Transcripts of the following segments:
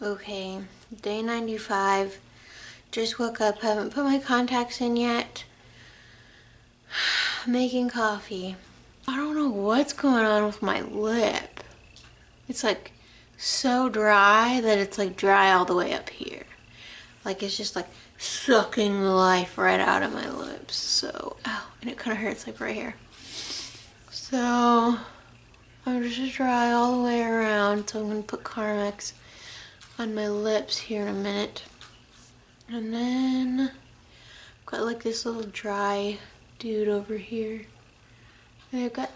Okay, day 95. Just woke up, haven't put my contacts in yet. Making coffee. I don't know what's going on with my lip. It's like so dry that it's like dry all the way up here. Like it's just like sucking the life right out of my lips. So, ow, and it kind of hurts like right here. So, I'm just dry all the way around. So I'm gonna put Carmex on my lips here in a minute. And then I've got like this little dry dude over here. And I've got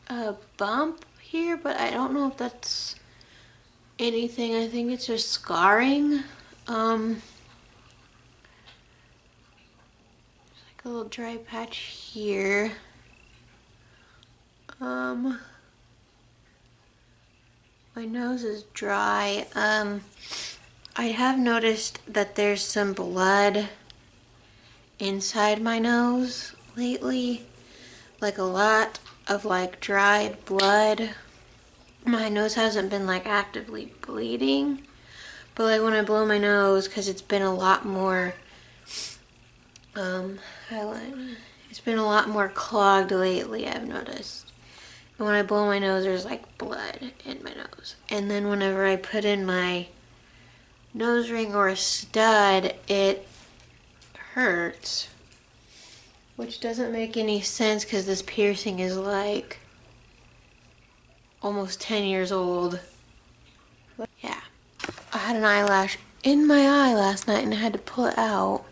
a bump here, but I don't know if that's anything. I think it's just scarring. There's like a little dry patch here. My nose is dry. I have noticed that there's some blood inside my nose lately. Like a lot of like dried blood. My nose hasn't been like actively bleeding, but like when I blow my nose, because it's been a lot more it's been a lot more clogged lately, I've noticed. And when I blow my nose, there's like blood in my nose. And then whenever I put in my nose ring or a stud, it hurts, which doesn't make any sense because this piercing is like almost 10 years old. But yeah, I had an eyelash in my eye last night and I had to pull it out,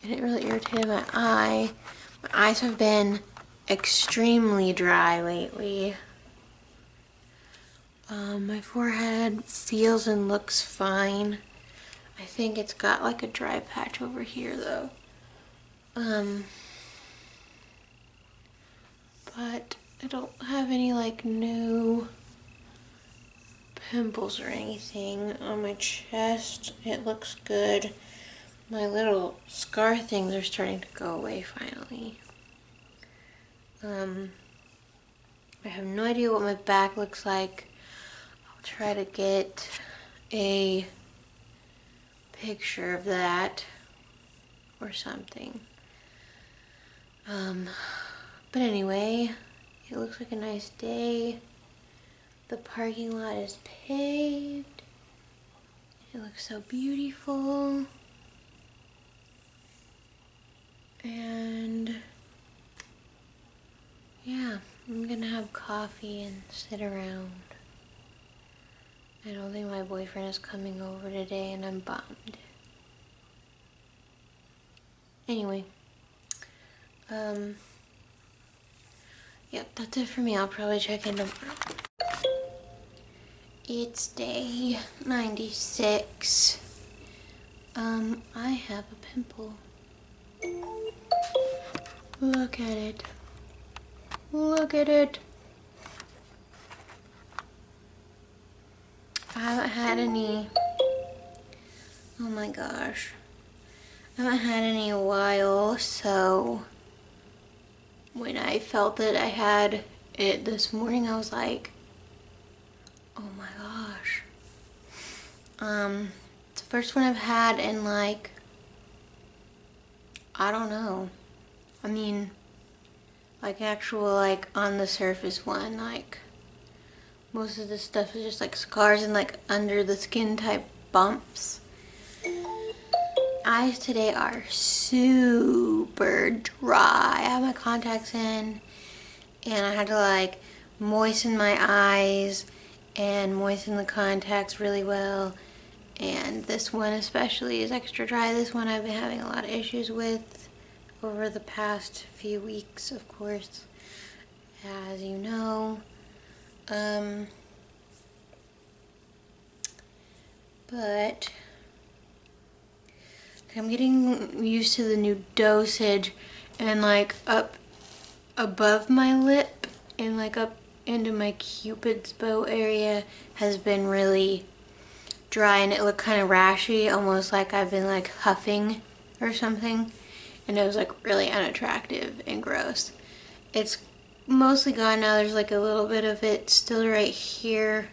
and it really irritated my eye. My eyes have been extremely dry lately. My forehead feels and looks fine. I think it's got like a dry patch over here though. But I don't have any like new pimples or anything on my chest. It looks good. My little scar things are starting to go away finally. I have no idea what my back looks like. I'll try to get a picture of that or something. But anyway, it looks like a nice day. The parking lot is paved. It looks so beautiful. And yeah, I'm gonna have coffee and sit around. I don't think my boyfriend is coming over today and I'm bummed. Anyway, yep, that's it for me. I'll probably check in tomorrow. It's day 96. I have a pimple. Look at it. Look at it. I haven't had any. Oh my gosh. I haven't had any in a while, so when I felt that I had it this morning, I was like, oh my gosh. It's the first one I've had in like, I don't know. I mean, like actual like on the surface one, like most of this stuff is just like scars and like under the skin type bumps. Eyes today are super dry. I have my contacts in and I had to like moisten my eyes and moisten the contacts really well. And this one especially is extra dry. This one I've been having a lot of issues with over the past few weeks, of course, as you know. But I'm getting used to the new dosage, and like up above my lip and like up into my Cupid's bow area has been really dry, and it looked kind of rashy, almost like I've been like huffing or something, and it was like really unattractive and gross. It's mostly gone now. There's like a little bit of it still right here,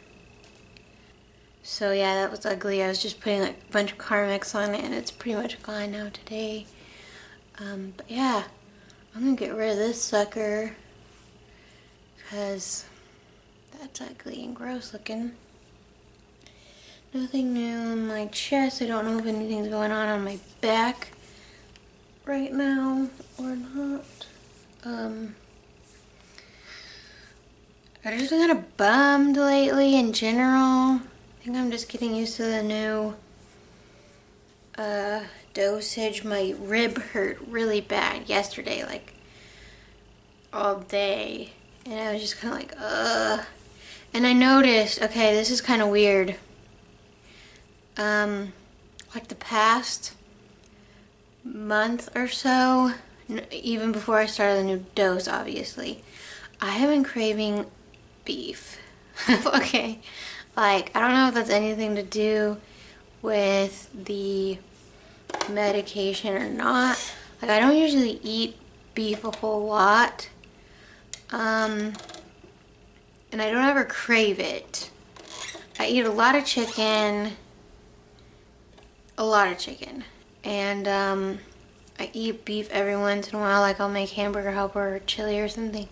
So yeah, that was ugly. I was just putting like a bunch of Carmex on it and it's pretty much gone now today. But yeah, I'm gonna get rid of this sucker because that's ugly and gross looking. Nothing new on my chest. I don't know if anything's going on my back right now or not. I've just been kind of bummed lately in general. I think I'm just getting used to the new dosage. My rib hurt really bad yesterday, like all day. And I was just kind of like, ugh. And I noticed, okay, this is kind of weird. Like the past month or so, even before I started the new dose, obviously, I have been craving beef. Okay, like I don't know if that's anything to do with the medication or not. Like I don't usually eat beef a whole lot, and I don't ever crave it. I eat a lot of chicken, and I eat beef every once in a while. Like I'll make hamburger helper or chili or something,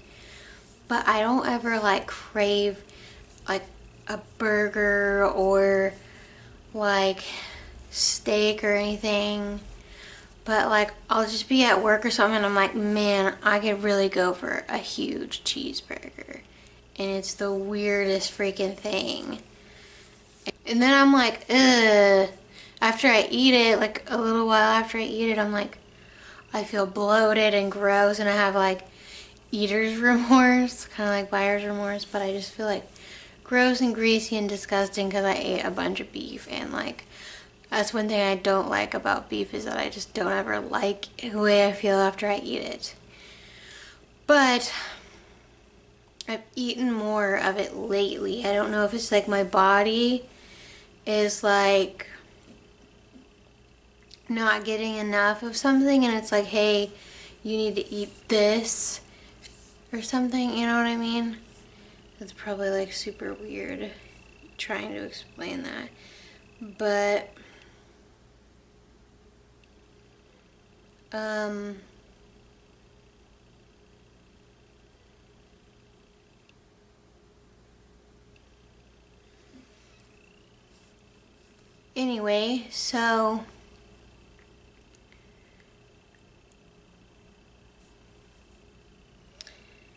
but I don't ever like crave like a burger or like steak or anything. But like I'll just be at work or something and I'm like, man, I could really go for a huge cheeseburger, and it's the weirdest freaking thing. And then I'm like, ugh. After I eat it, like a little while after I eat it, I'm like, I feel bloated and gross and I have like eater's remorse, kind of like buyer's remorse, but I just feel like gross and greasy and disgusting because I ate a bunch of beef. And like that's one thing I don't like about beef, is that I just don't ever like the way I feel after I eat it. But I've eaten more of it lately. I don't know if it's like my body is like not getting enough of something and it's like, hey, you need to eat this or something, you know what I mean? It's probably like super weird trying to explain that, but anyway, so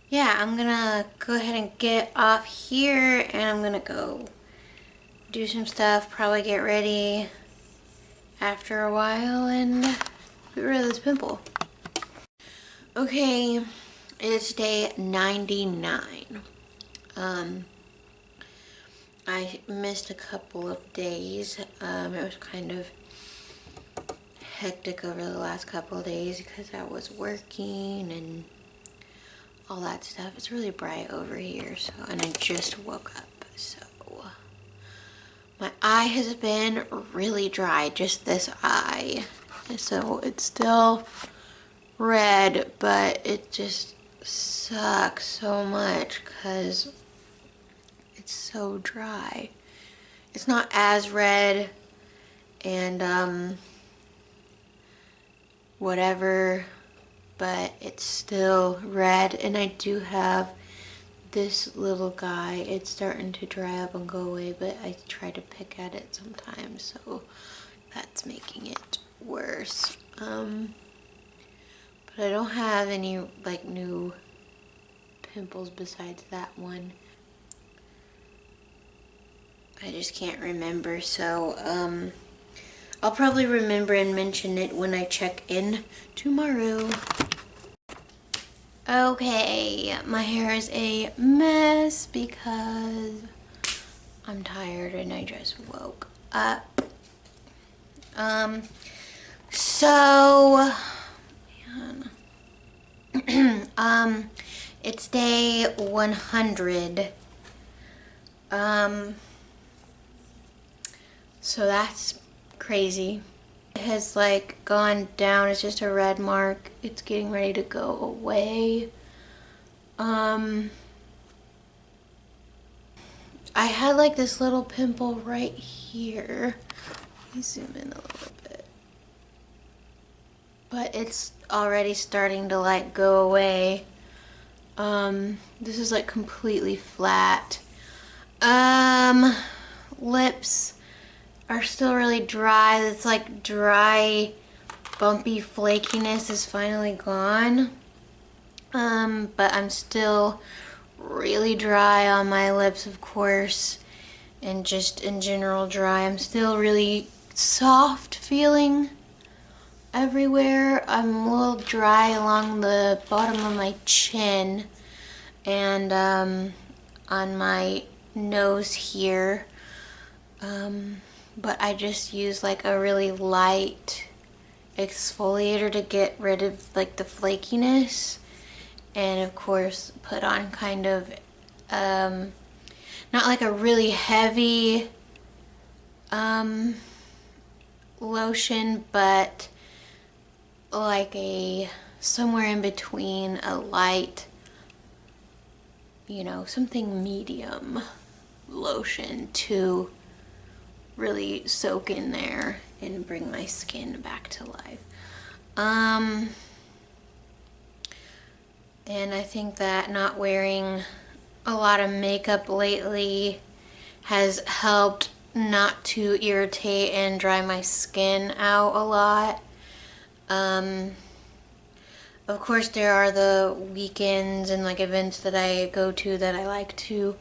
yeah, I'm gonna go ahead and get off here and I'm gonna go do some stuff, probably get ready after a while and get rid of this pimple. Okay, it's day 99. I missed a couple of days. It was kind of hectic over the last couple of days because I was working and all that stuff. It's really bright over here, so, and I just woke up, so my eye has been really dry, just this eye. So it's still red, but it just sucks so much because it's so dry. It's not as red and whatever, but it's still red. And I do have this little guy. It's starting to dry up and go away, but I try to pick at it sometimes, so that's making it worse. But I don't have any like new pimples besides that one. I just can't remember, so I'll probably remember and mention it when I check in tomorrow. Okay, my hair is a mess because I'm tired and I just woke up. So, man. It's day 100. So that's crazy. It has like gone down. It's just a red mark. It's getting ready to go away. I had like this little pimple right here. Let me zoom in a little bit. But it's already starting to like go away. This is like completely flat. Lips are still really dry. It's like dry, bumpy flakiness is finally gone. But I'm still really dry on my lips, of course, and just in general dry. I'm still really soft feeling everywhere. I'm a little dry along the bottom of my chin and on my nose here. But I just use like a really light exfoliator to get rid of like the flakiness, and of course put on kind of not like a really heavy lotion, but like a somewhere in between a light, you know, something medium lotion to really soak in there and bring my skin back to life. And I think that not wearing a lot of makeup lately has helped not to irritate and dry my skin out a lot. Of course there are the weekends and like events that I go to that I like to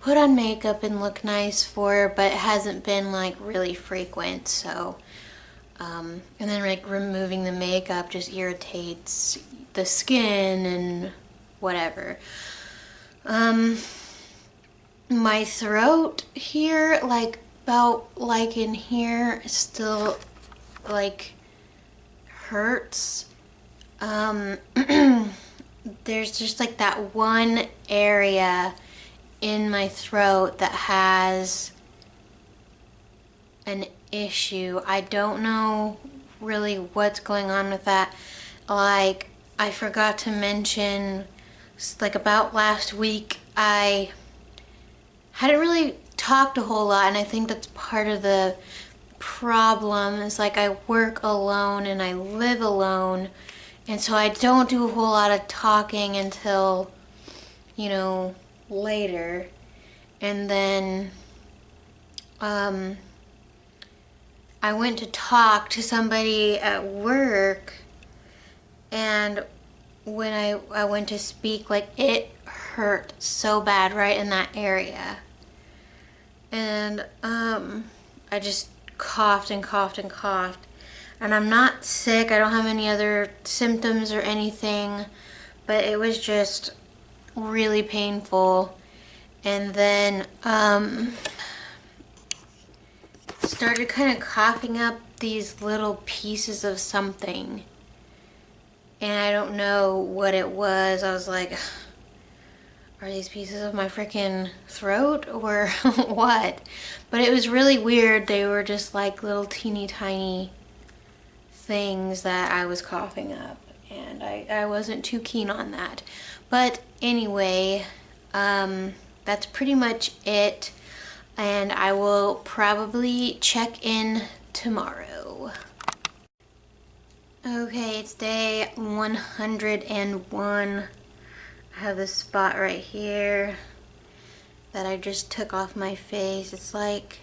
put on makeup and look nice for, but it hasn't been like really frequent, so and then like removing the makeup just irritates the skin and whatever. My throat here, like about like in here, still like hurts. There's just like that one area in my throat that has an issue. I don't know really what's going on with that. Like, I forgot to mention, like about last week, I hadn't really talked a whole lot, and I think that's part of the problem. Is like I work alone and I live alone, and so I don't do a whole lot of talking until, you know, later. And then I went to talk to somebody at work, and when I went to speak, like it hurt so bad right in that area. And I just coughed and coughed and coughed. And I'm not sick, I don't have any other symptoms or anything, but it was just really painful. And then started kind of coughing up these little pieces of something, and I don't know what it was. I was like, are these pieces of my freaking throat or what? But it was really weird. They were just like little teeny tiny things that I was coughing up, and I wasn't too keen on that. But anyway, that's pretty much it, and I will probably check in tomorrow. Okay, it's day 101. I have this spot right here that I just took off my face. It's like,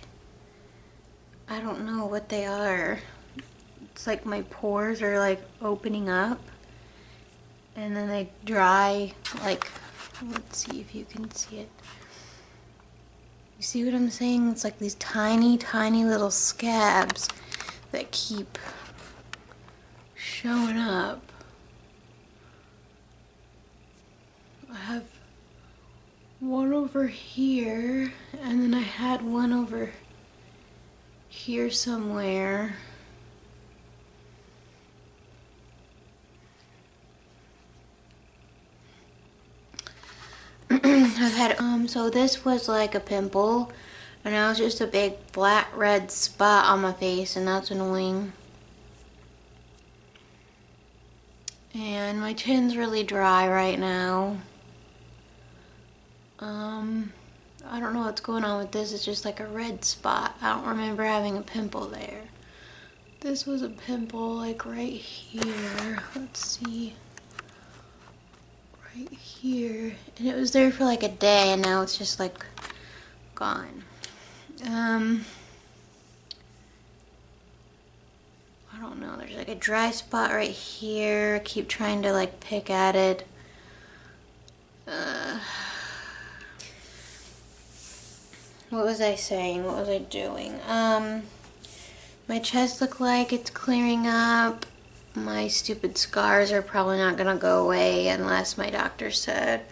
I don't know what they are. It's like my pores are like opening up, and then they dry. Like, let's see if you can see it. You see what I'm saying? It's like these tiny, tiny little scabs that keep showing up. I have one over here, and then I had one over here somewhere. I've had, so this was like a pimple, and now it's just a big flat red spot on my face, and that's annoying. And my chin's really dry right now. I don't know what's going on with this. It's just like a red spot. I don't remember having a pimple there. This was a pimple like right here. Let's see. Right here. And it was there for like a day and now it's just like gone. I don't know. There's like a dry spot right here. I keep trying to like pick at it. What was I saying? What was I doing? My chest looked like it's clearing up. My stupid scars are probably not gonna go away unless my doctor said,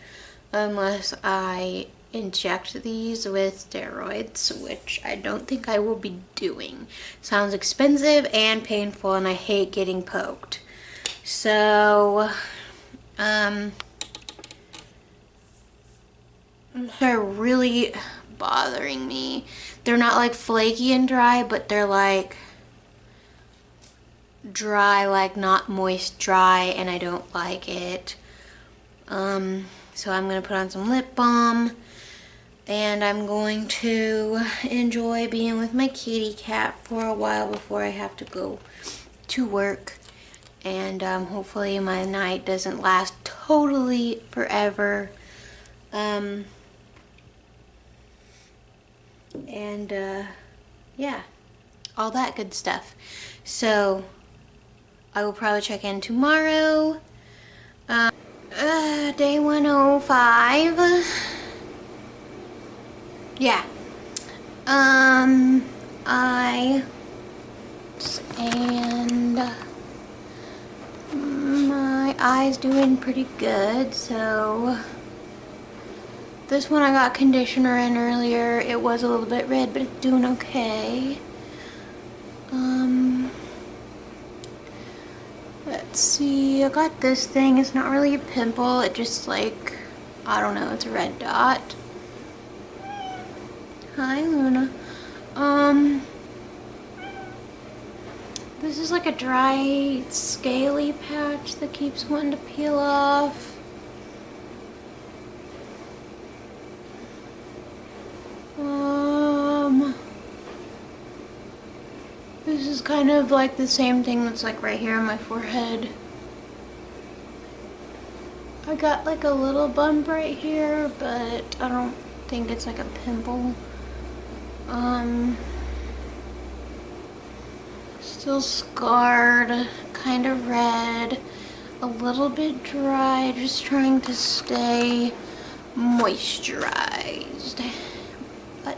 unless I inject these with steroids, which I don't think I will be doing. Sounds expensive and painful and I hate getting poked. So, they're really bothering me. They're not like flaky and dry, but they're like dry, like not moist dry, and I don't like it. So I'm gonna put on some lip balm and I'm going to enjoy being with my kitty cat for a while before I have to go to work. And hopefully my night doesn't last totally forever. Yeah, all that good stuff. So I will probably check in tomorrow. Day 105. Yeah. And my eye's doing pretty good, so this one I got conditioner in earlier. It was a little bit red, but it's doing okay. Let's see, I got this thing. It's not really a pimple, it just like, I don't know, it's a red dot. Hi, Luna. This is like a dry, scaly patch that keeps wanting to peel off. This is kind of like the same thing that's like right here on my forehead. I got like a little bump right here, but I don't think it's like a pimple. Still scarred, kind of red, a little bit dry, just trying to stay moisturized. But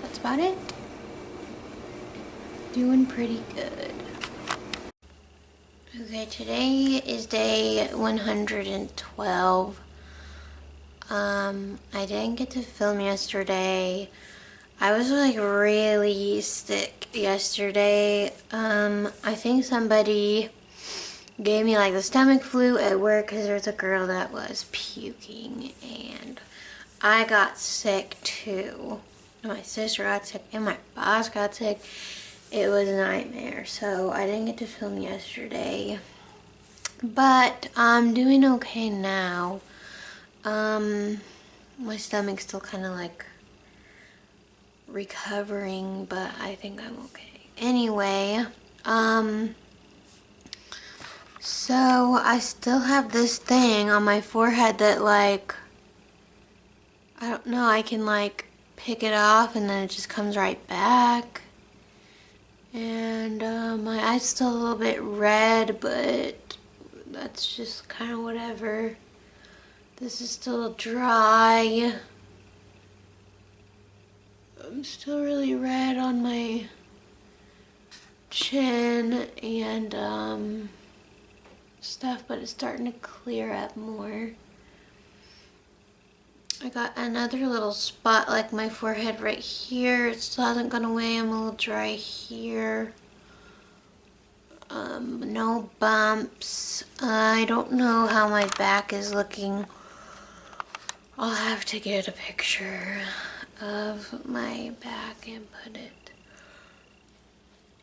that's about it. Doing pretty good. Okay, today is day 112. I didn't get to film yesterday. I was like really sick yesterday. I think somebody gave me like the stomach flu at work because there was a girl that was puking and I got sick too. My sister got sick and my boss got sick. It was a nightmare, so I didn't get to film yesterday. But I'm doing okay now. My stomach's still kind of like recovering, but I think I'm okay. Anyway, so I still have this thing on my forehead that like, I don't know, I can like pick it off and then it just comes right back. And my eye's still a little bit red, but that's just kind of whatever. This is still dry. I'm still really red on my chin and stuff, but it's starting to clear up more. I got another little spot like my forehead right here. It still hasn't gone away. I'm a little dry here. No bumps. I don't know how my back is looking. I'll have to get a picture of my back and put it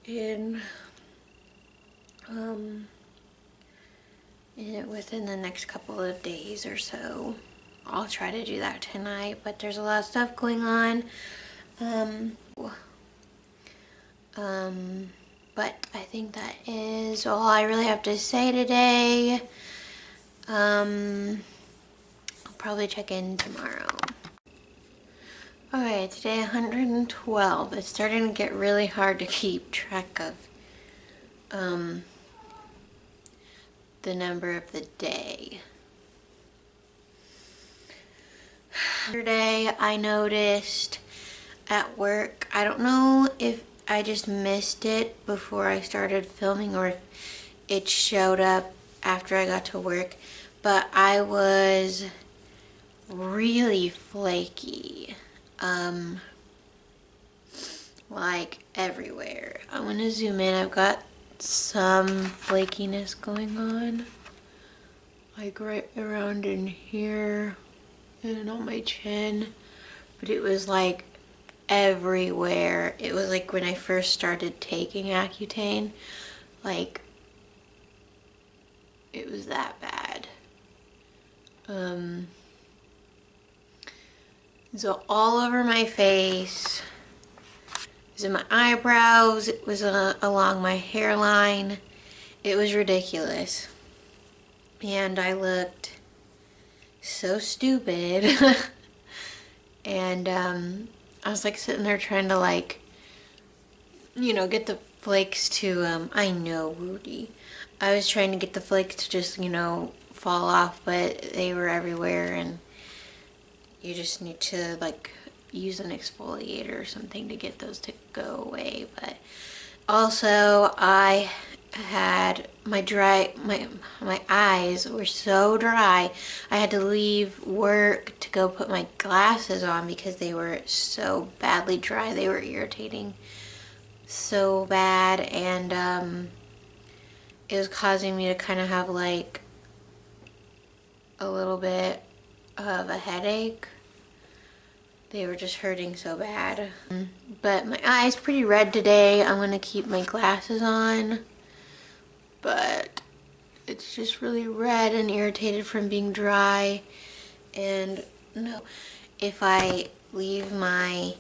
in within the next couple of days or so I'll try to do that tonight, but there's a lot of stuff going on. But I think that is all I really have to say today. I'll probably check in tomorrow. Okay, today 112. It's starting to get really hard to keep track of the number of the day. Yesterday I noticed at work, I don't know if I just missed it before I started filming or if it showed up after I got to work, but I was really flaky, like everywhere. I'm gonna zoom in. I've got some flakiness going on, like right around in here and on my chin, but it was like everywhere. It was like when I first started taking Accutane, like it was that bad. So all over my face, it was in my eyebrows, it was along my hairline. It was ridiculous. And I looked so stupid. And I was like sitting there trying to like, you know, get the flakes to, I know, Woody. I was trying to get the flakes to just, you know, fall off, but they were everywhere, and you just need to like use an exfoliator or something to get those to go away. But also I had my eyes were so dry. I had to leave work to go put my glasses on because they were so badly dry. They were irritating so bad, and it was causing me to kind of have like a little bit of a headache. They were just hurting so bad. But my eye's pretty red today. I'm gonna keep my glasses on, but it's just really red and irritated from being dry. And no, if I leave my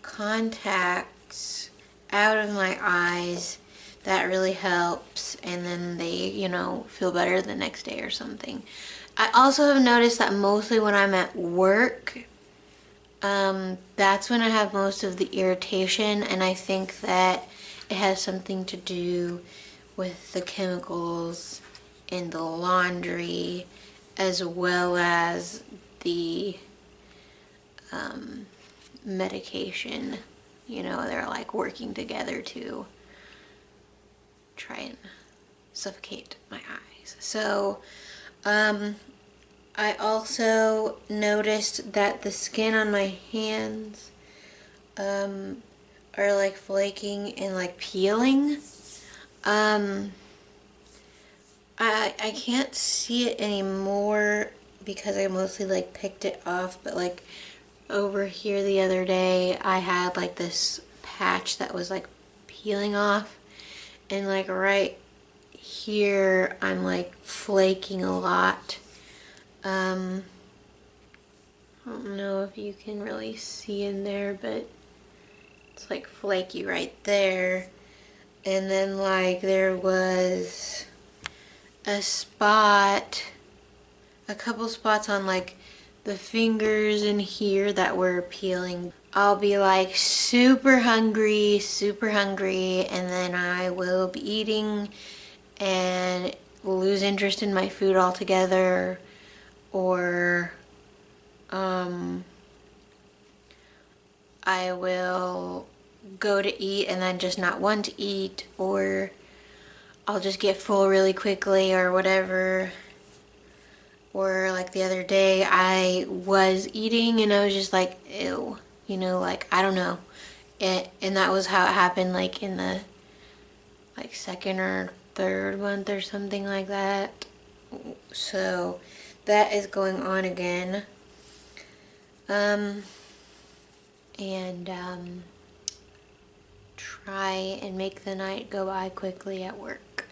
contacts out of my eyes, that really helps, and then they, you know, feel better the next day or something. I also have noticed that mostly when I'm at work, that's when I have most of the irritation, and I think that it has something to do with the chemicals in the laundry, as well as the medication. You know, they're like working together to try and suffocate my eyes. So I also noticed that the skin on my hands are like flaking and like peeling. I can't see it anymore because I mostly like picked it off, but like over here the other day I had like this patch that was like peeling off, and like right here I'm like flaking a lot. I don't know if you can really see in there, but it's like flaky right there. And then like there was a couple spots on like the fingers in here that were peeling. I'll be like super hungry, and then I will be eating and lose interest in my food altogether, or I will go to eat and then just not want to eat, or I'll just get full really quickly or whatever. Or like the other day I was eating and I was just like, ew, you know, like I don't know. And that was how it happened, like in the like second or third month or something like that. So that is going on again. Try and make the night go by quickly at work.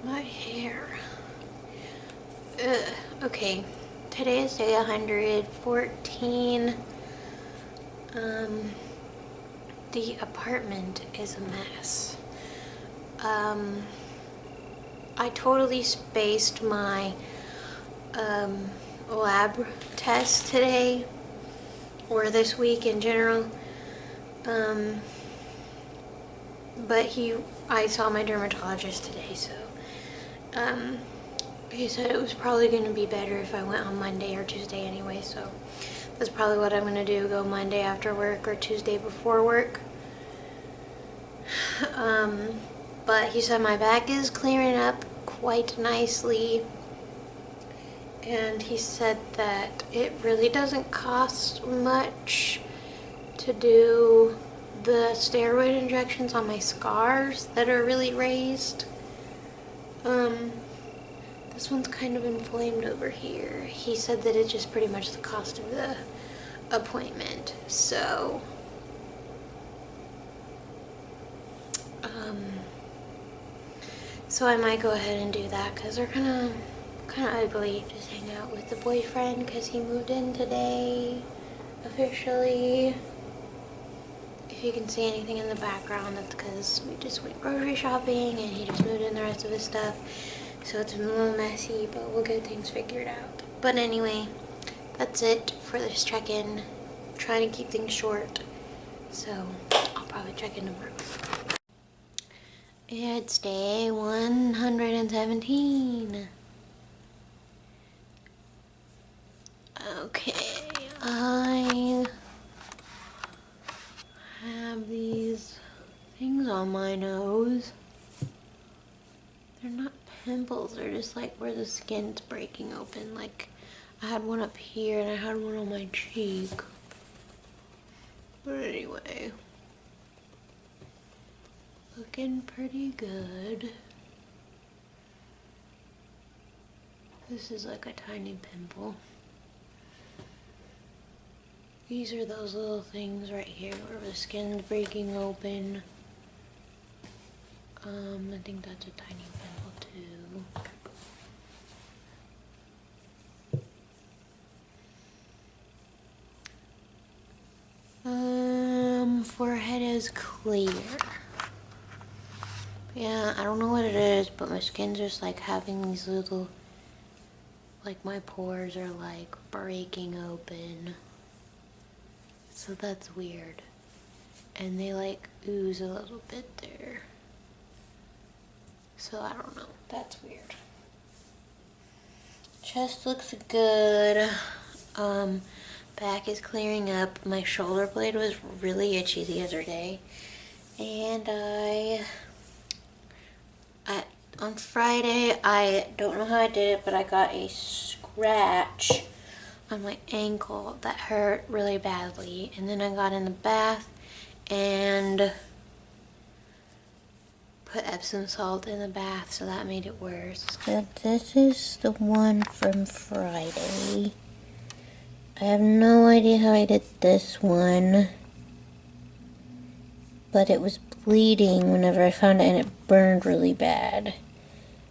My hair. Okay, today is day 114. The apartment is a mess. I totally spaced my lab test today, or this week in general. But I saw my dermatologist today, so he said it was probably going to be better if I went on Monday or Tuesday anyway, so that's probably what I'm going to do, go Monday after work or Tuesday before work. But he said my back is clearing up quite nicely, and he said that it really doesn't cost much to do the steroid injections on my scars that are really raised. This one's kind of inflamed over here. He said that it's just pretty much the cost of the appointment. So, so I might go ahead and do that because they're kind of ugly. Just hang out with the boyfriend because he moved in today, officially. If you can see anything in the background, that's because we just went grocery shopping and he just moved in the rest of his stuff. So it's a little messy, but we'll get things figured out. But anyway, that's it for this check-in. Trying to keep things short, so I'll probably check in tomorrow. It's day 117. Okay, I have these things on my nose. They're not pimples, they're just like where the skin's breaking open. Like I had one up here and I had one on my cheek. But anyway, looking pretty good. This is like a tiny pimple. These are those little things right here where the skin's breaking open. I think that's a tiny pimple too. Forehead is clear. Yeah, I don't know what it is, but my skin's just like having these little, like my pores are like breaking open. So that's weird. And they like ooze a little bit there. So I don't know, that's weird. Chest looks good. Back is clearing up. My shoulder blade was really itchy the other day. And on Friday, I don't know how I did it, but I got a scratch on my ankle that hurt really badly. And then I got in the bath and put Epsom salt in the bath, so that made it worse. So this is the one from Friday. I have no idea how I did this one, but it was bleeding whenever I found it and it burned really bad.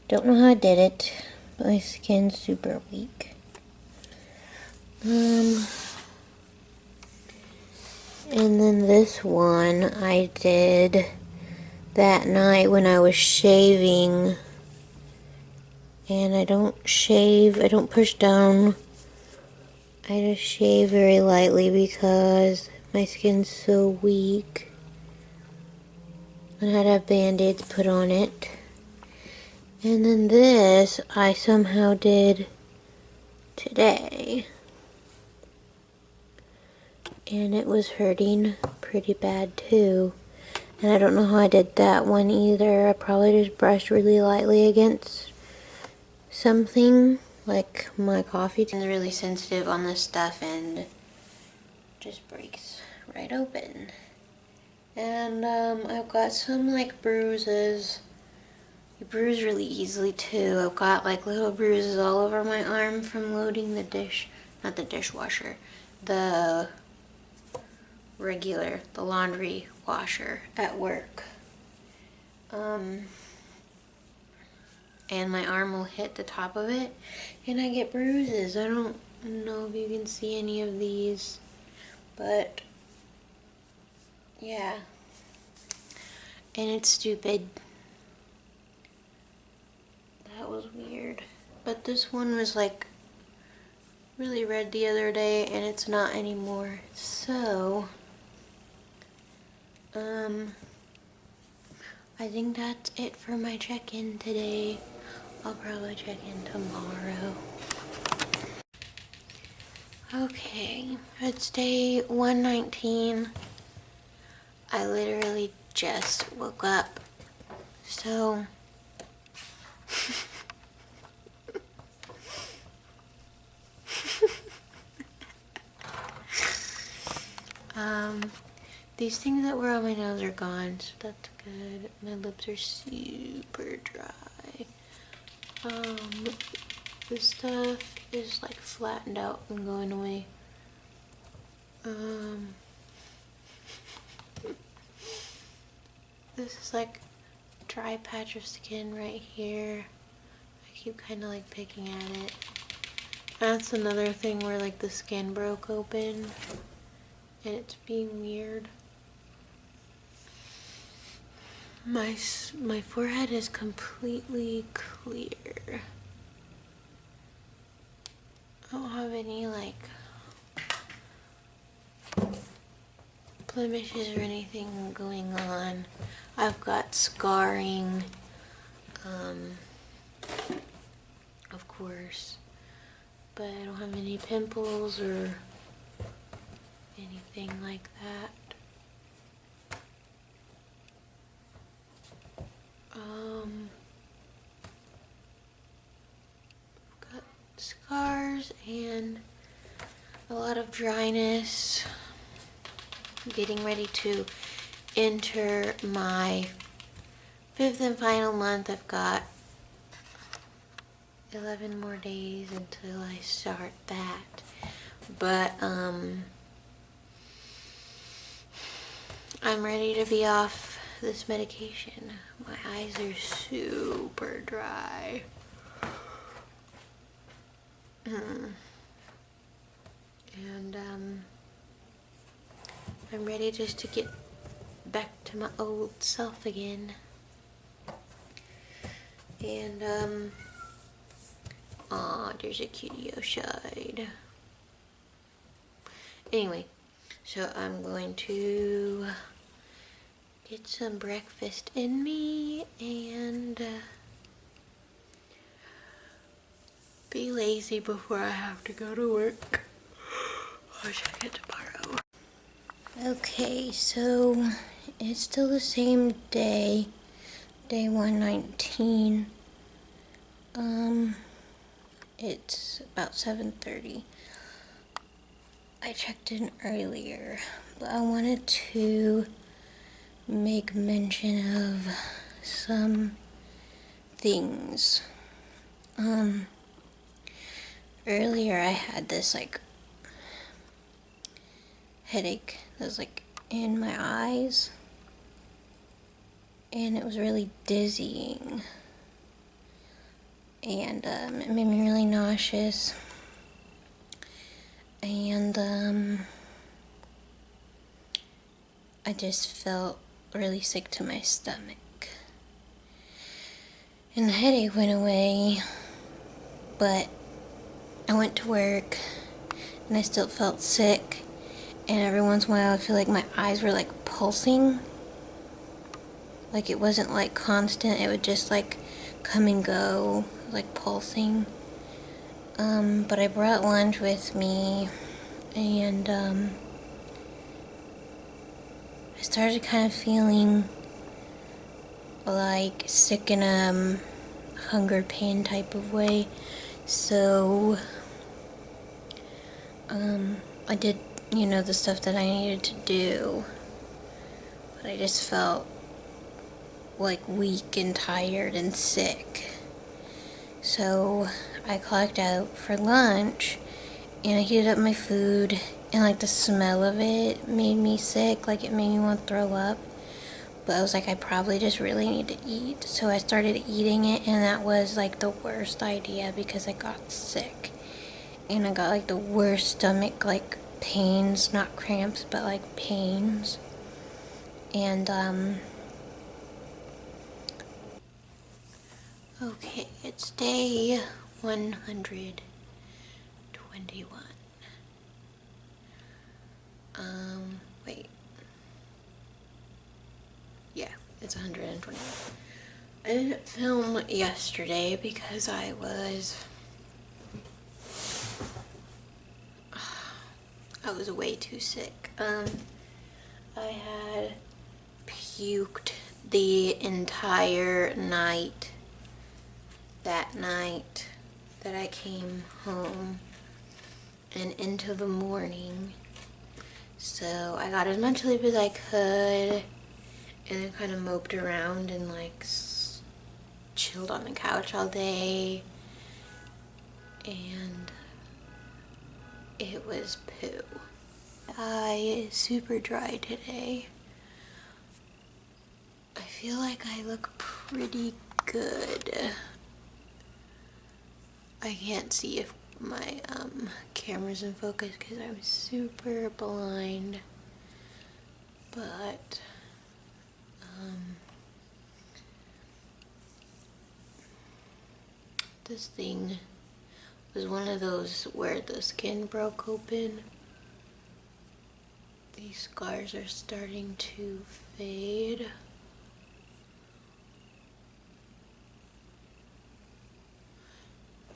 Don't know how I did it, but my skin's super weak. And then this one I did that night when I was shaving, and I don't shave, I don't push down, I just shave very lightly because my skin's so weak. I had to have band-aids put on it. And then this I somehow did today, and it was hurting pretty bad too. And I don't know how I did that one either. I probably just brushed really lightly against something, like my coffee. It's really sensitive on this stuff and just breaks right open. And I've got some like bruises. I bruise really easily too. I've got like little bruises all over my arm from loading the not the dishwasher, the laundry washer at work. and my arm will hit the top of it and I get bruises. I don't know if you can see any of these, but yeah. And it's stupid. That was weird. But this one was like really red the other day and it's not anymore. So, I think that's it for my check-in today. I'll probably check in tomorrow. Okay, it's day 119. I literally just woke up. So, these things that were on my nose are gone, so that's good. My lips are super dry. This stuff is like flattened out and going away. This is like a dry patch of skin right here. I keep kind of like picking at it. That's another thing where like the skin broke open and it's being weird. My forehead is completely clear. I don't have any like blemishes or anything going on. I've got scarring, of course, but I don't have any pimples or anything like that. Got scars and a lot of dryness. I'm getting ready to enter my 5th and final month. I've got 11 more days until I start that. But I'm ready to be off this medication. My eyes are super dry. And I'm ready just to get back to my old self again. And aw, there's a cutie outside. Anyway, so I'm going to get some breakfast in me and be lazy before I have to go to work. I'll check it tomorrow. Okay, so it's still the same day, day 119. It's about 7:30. I checked in earlier, but I wanted to make mention of some things. Earlier I had this like headache that was like in my eyes, and it was really dizzying, and it made me really nauseous, and I just felt really sick to my stomach, and the headache went away, but I went to work and I still felt sick, and every once in a while I feel like my eyes were like pulsing. Like it wasn't like constant, it would just like come and go, like pulsing. But I brought lunch with me, and I started kind of feeling like sick in a hunger pain type of way. So I did, you know, the stuff that I needed to do, but I just felt like weak and tired and sick. So I clocked out for lunch and I heated up my food, and like the smell of it made me sick, like it made me want to throw up. But I was like, I probably just really need to eat. So I started eating it, and that was like the worst idea because I got sick. And I got like the worst stomach like pains, not cramps, but like pains. And okay, it's day 121. Wait. Yeah, it's 121. I didn't film yesterday because I was way too sick. I had puked the entire night that night that I came home and into the morning. So I got as much sleep as I could and then kind of moped around and like chilled on the couch all day, and it was poo. I is super dry today. I feel like I look pretty good. I can't see if my camera's in focus because I'm super blind, but this thing was one of those where the skin broke open. These scars are starting to fade.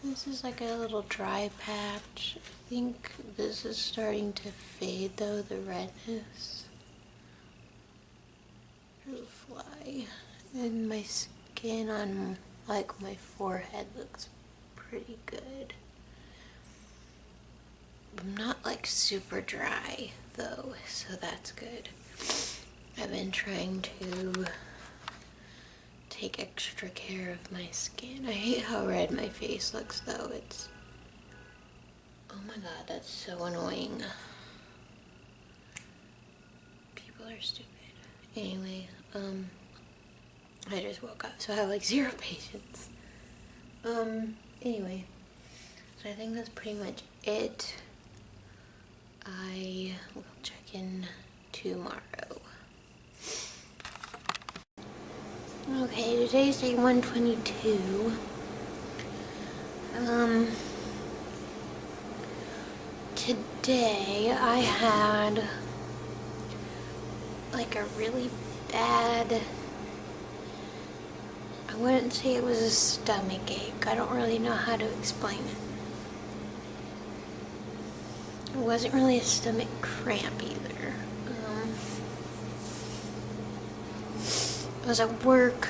This is like a little dry patch. I think this is starting to fade though, the redness. There's a fly. And my skin on like my forehead looks pretty good. I'm not like super dry though, so that's good. I've been trying to take extra care of my skin. I hate how red my face looks though. It's, oh my god, that's so annoying. People are stupid. Anyway, I just woke up, so I have like zero patience. Anyway, so I think that's pretty much it. I will check in tomorrow. Okay, today's day 122. Today I had like a really bad, I wouldn't say it was a stomach ache. I don't really know how to explain it. It wasn't really a stomach cramp either. I was at work.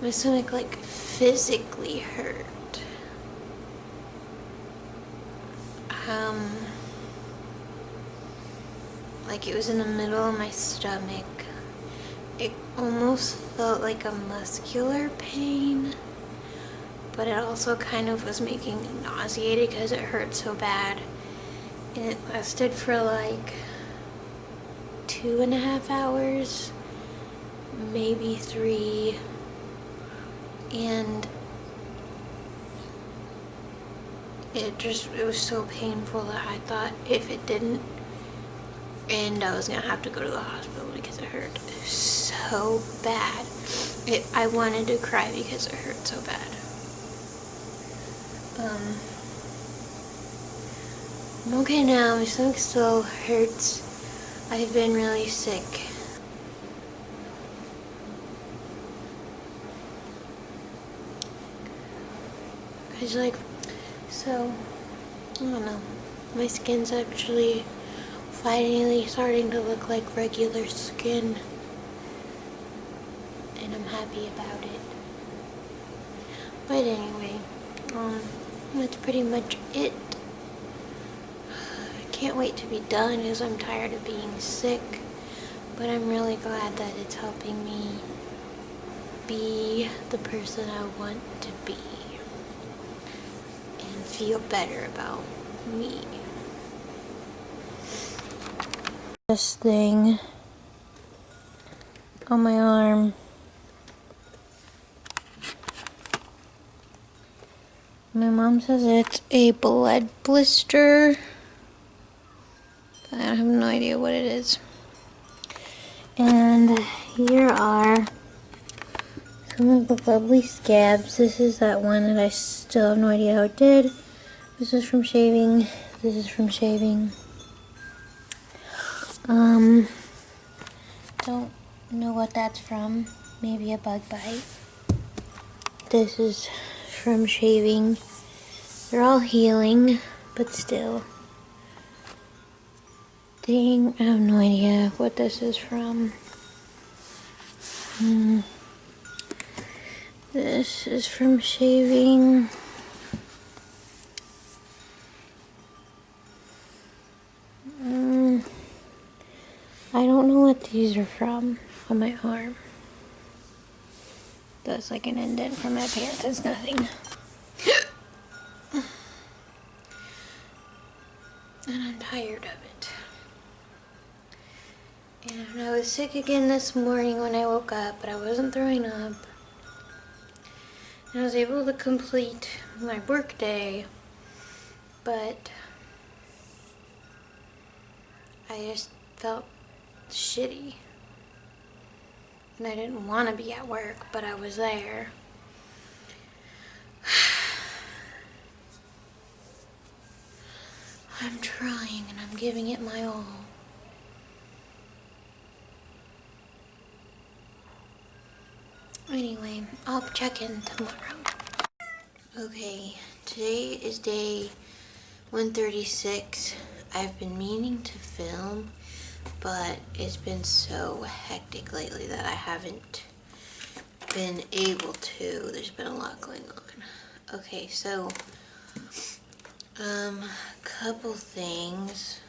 My stomach like physically hurt. Like it was in the middle of my stomach. It almost felt like a muscular pain, but it also kind of was making me nauseated because it hurt so bad. And it lasted for like 2.5 hours, maybe 3. And it was so painful that I thought if it didn't end, I was gonna have to go to the hospital because it hurt so bad. I wanted to cry because it hurt so bad. I'm okay now. My stomach still hurts. I've been really sick. Cause like, so, I don't know. My skin's actually finally starting to look like regular skin. And I'm happy about it. But anyway, that's pretty much it. I can't wait to be done because I'm tired of being sick. But I'm really glad that it's helping me be the person I want to be. And feel better about me. This thing, on my arm. My mom says it's a blood blister. I have no idea what it is. And here are some of the lovely scabs. This is that one that I still have no idea how it did. This is from shaving. This is from shaving. Don't know what that's from. Maybe a bug bite. This is from shaving. They're all healing, but still. Dang, I have no idea what this is from. This is from shaving. I don't know what these are from on my arm. That's like an indent from my pants. It's nothing. And I'm tired of it. And I was sick again this morning when I woke up, but I wasn't throwing up. And I was able to complete my work day, but I just felt shitty. And I didn't want to be at work, but I was there. I'm trying and I'm giving it my all. Anyway, I'll check in tomorrow. Okay, today is day 136. I've been meaning to film, but it's been so hectic lately that I haven't been able to. There's been a lot going on. Okay, so couple things.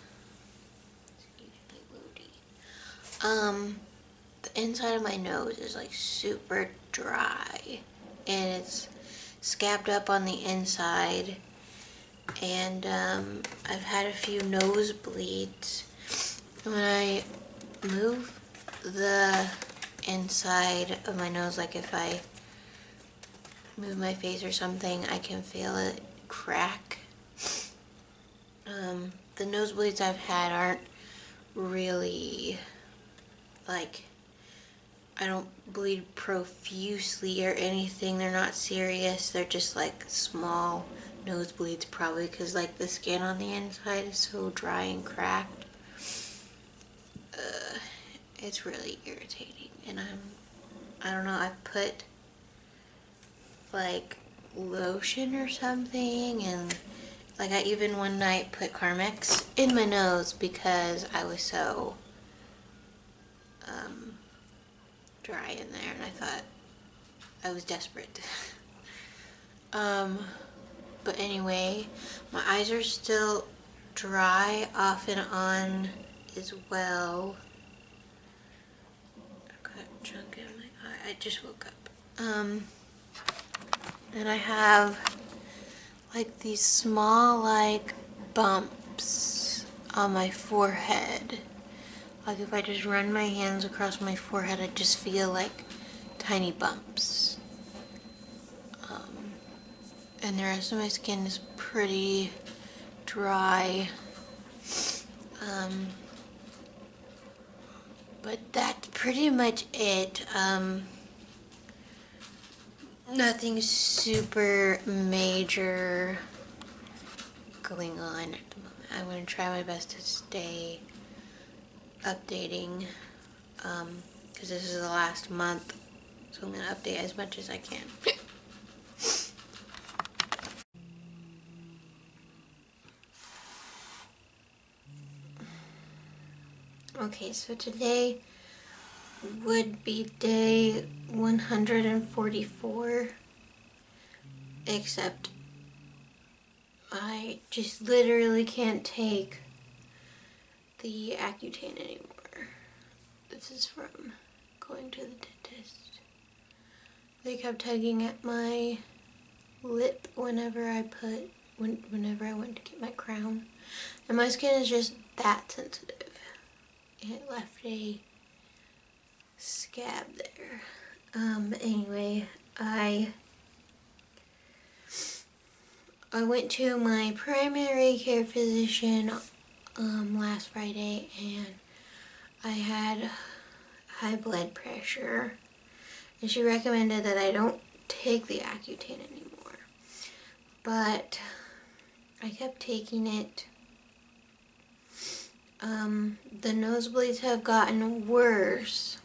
The inside of my nose is like super dry, and it's scabbed up on the inside, and I've had a few nosebleeds. When I move the inside of my nose, like if I move my face or something, I can feel it crack. The nosebleeds I've had aren't really, like, I don't bleed profusely or anything. They're not serious. They're just like small nosebleeds, probably because like the skin on the inside is so dry and cracked. It's really irritating, and I don't know, I've put like lotion or something, and like I even one night put Carmex in my nose because I was so dry in there, and I thought I was desperate. But anyway, my eyes are still dry off and on as well. I've got a chunk in my eye. I just woke up. And I have like these small like bumps on my forehead. Like if I just run my hands across my forehead, I just feel like tiny bumps. And the rest of my skin is pretty dry. But that's pretty much it. Nothing super major going on at the moment. I'm going to try my best to stay updating, because this is the last month, so I'm going to update as much as I can. Okay, so today would be day 144, except I just literally can't take the Accutane anymore. This is from going to the dentist. They kept tugging at my lip whenever I went to get my crown. And my skin is just that sensitive. It left a scab there. Anyway, I went to my primary care physician last Friday, and I had high blood pressure, and she recommended that I don't take the Accutane anymore. But I kept taking it. The nosebleeds have gotten worse,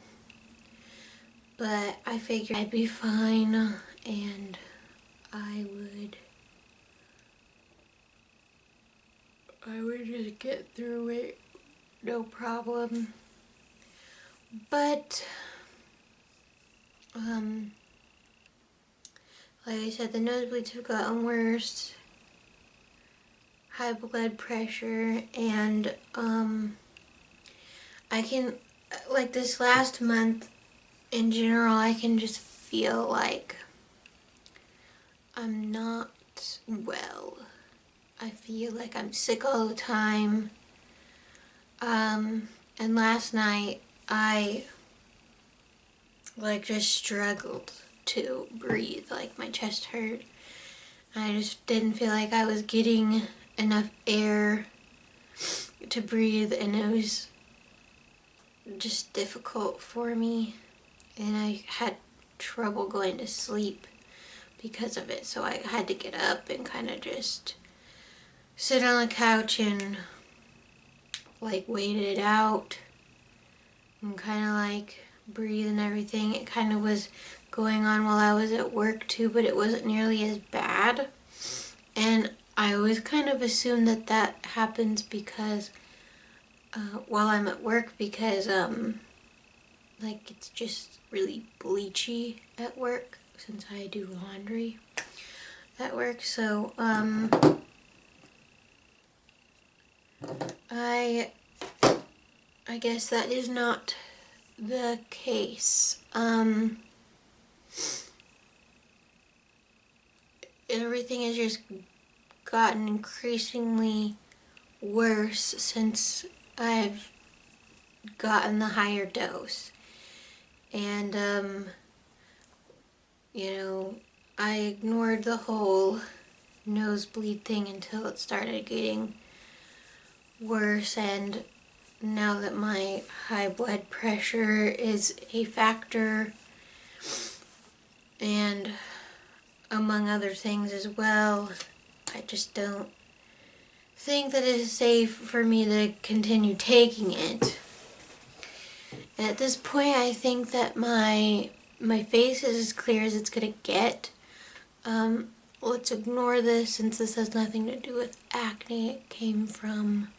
but I figured I'd be fine, and I would just get through it, no problem. But like I said, the nosebleeds have gotten worse, high blood pressure, and I can, like this last month in general, I can just feel like I'm not well. I feel like I'm sick all the time. And last night I just struggled to breathe, like my chest hurt. I just didn't feel like I was getting enough air to breathe, and it was just difficult for me, and I had trouble going to sleep because of it. So I had to get up and kind of just sit on the couch and like wait it out and kind of like breathe and everything. It kind of was going on while I was at work too, but it wasn't nearly as bad. And I always kind of assume that that happens because while I'm at work, because like it's just really bleachy at work since I do laundry at work. So I guess that is not the case. Everything has just gotten increasingly worse since I've gotten the higher dose. And you know, I ignored the whole nosebleed thing until it started getting worse, and now that my high blood pressure is a factor, and among other things as well, I just don't think that it is safe for me to continue taking it. And at this point, I think that my face is as clear as it's gonna get. Let's ignore this since this has nothing to do with acne. It came from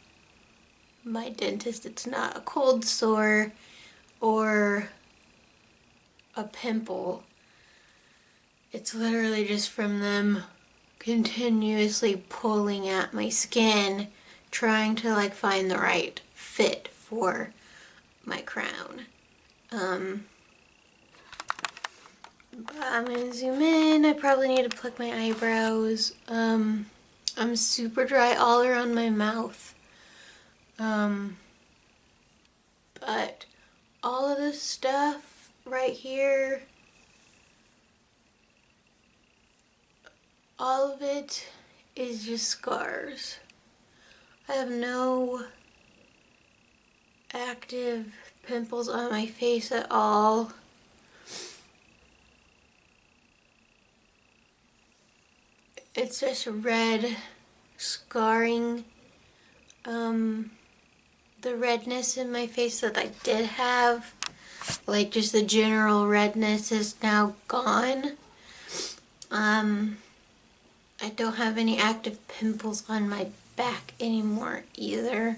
my dentist. It's not a cold sore or a pimple. It's literally just from them continuously pulling at my skin, trying to like find the right fit for my crown. But I'm gonna zoom in. I probably need to pluck my eyebrows. I'm super dry all around my mouth. But all of this stuff right here, all of it is just scars. I have no active pimples on my face at all. It's just red scarring. The redness in my face that I did have, like just the general redness, is now gone. I don't have any active pimples on my back anymore either,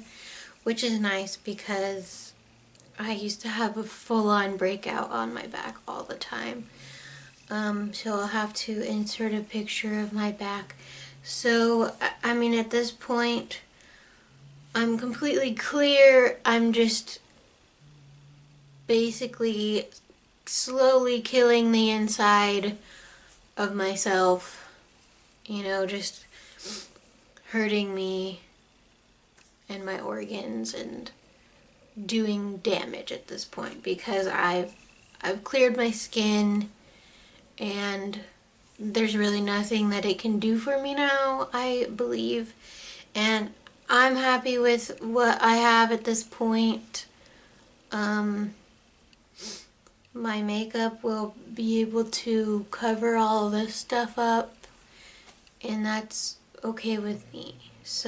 which is nice because I used to have a full-on breakout on my back all the time. So I'll have to insert a picture of my back. So, I mean, at this point, I'm completely clear. I'm just basically slowly killing the inside of myself, you know, just hurting me and my organs and doing damage at this point, because I've cleared my skin and there's really nothing that it can do for me now, I believe. And I'm happy with what I have at this point. My makeup will be able to cover all of this stuff up, and that's okay with me. So